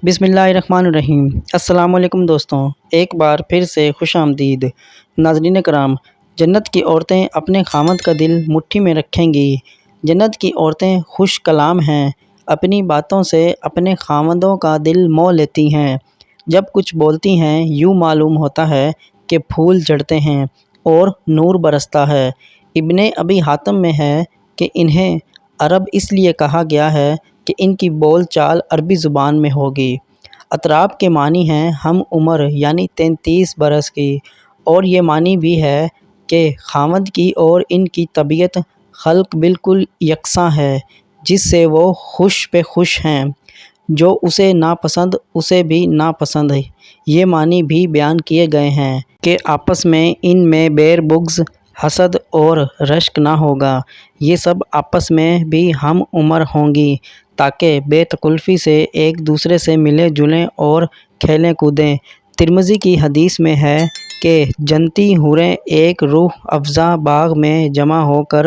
بسم اللہ الرحمن الرحیم۔ السلام علیکم دوستوں، ایک بار پھر سے خوش آمدید۔ ناظرین کرام، جنت کی عورتیں اپنے خامد کا دل مٹھی میں رکھیں گی۔ جنت کی عورتیں خوش کلام ہیں، اپنی باتوں سے اپنے خامدوں کا دل مو لیتی ہیں۔ جب کچھ بولتی ہیں یوں معلوم ہوتا ہے کہ پھول جھڑتے ہیں اور نور برستا ہے۔ ابن ابی حاتم میں ہے کہ انہیں عرب اس لیے کہا گیا ہے کہ ان کی بول چال عربی زبان میں ہوگی۔ اطراب کے معنی ہیں ہم عمر یعنی 33 برس کی، اور یہ معنی بھی ہے کہ خاوند کی اور ان کی طبیعت خلق بالکل یکساں ہے، جس سے وہ خوش پہ خوش ہیں، جو اسے ناپسند اسے بھی ناپسند۔ یہ معنی بھی بیان کیے گئے ہیں کہ آپس میں ان میں بیر بغض، حسد اور رشک نہ ہوگا، یہ سب آپس میں بھی ہم عمر ہوں گی تاکہ بے تکلفی سے ایک دوسرے سے ملیں جلیں اور کھیلیں کودیں۔ ترمذی کی حدیث میں ہے کہ جنتی حوریں ایک روح افزا باغ میں جمع ہو کر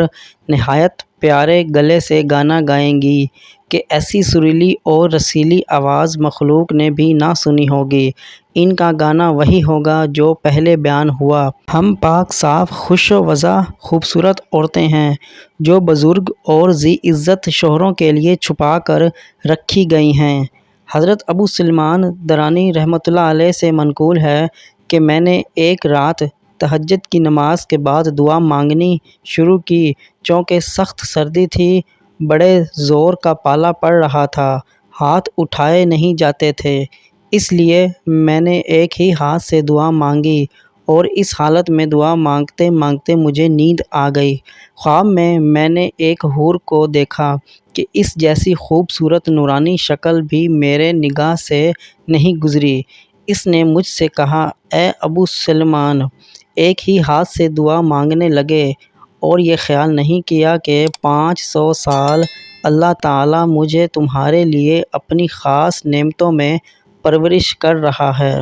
نہایت پیارے گلے سے گانا گائیں گی کہ ایسی سریلی اور رسیلی آواز مخلوق نے بھی نہ سنی ہوگی۔ ان کا گانا وہی ہوگا جو پہلے بیان ہوا۔ ہم پاک صاف خوش و وضع خوبصورت عورتیں ہیں جو بزرگ اور ذی عزت شوہروں کے لیے چھپا کر رکھی گئی ہیں۔ حضرت ابو سلیمان درانی رحمۃ اللہ علیہ سے منقول ہے کہ میں نے ایک رات تہجد کی نماز کے بعد دعا مانگنی شروع کی، چونکہ سخت سردی تھی، بڑے زور کا پالا پڑ رہا تھا، ہاتھ اٹھائے نہیں جاتے تھے، اس لیے میں نے ایک ہی ہاتھ سے دعا مانگی، اور اس حالت میں دعا مانگتے مانگتے مجھے نیند آ گئی۔ خواب میں میں نے ایک حور کو دیکھا کہ اس جیسی خوبصورت نورانی شکل بھی میرے نگاہ سے نہیں گزری۔ اس نے مجھ سے کہا، اے ابو سلیمان، ایک ہی ہاتھ سے دعا مانگنے لگے اور یہ خیال نہیں کیا کہ 500 سال اللہ تعالیٰ مجھے تمہارے لیے اپنی خاص نعمتوں میں پرورش کر رہا ہے۔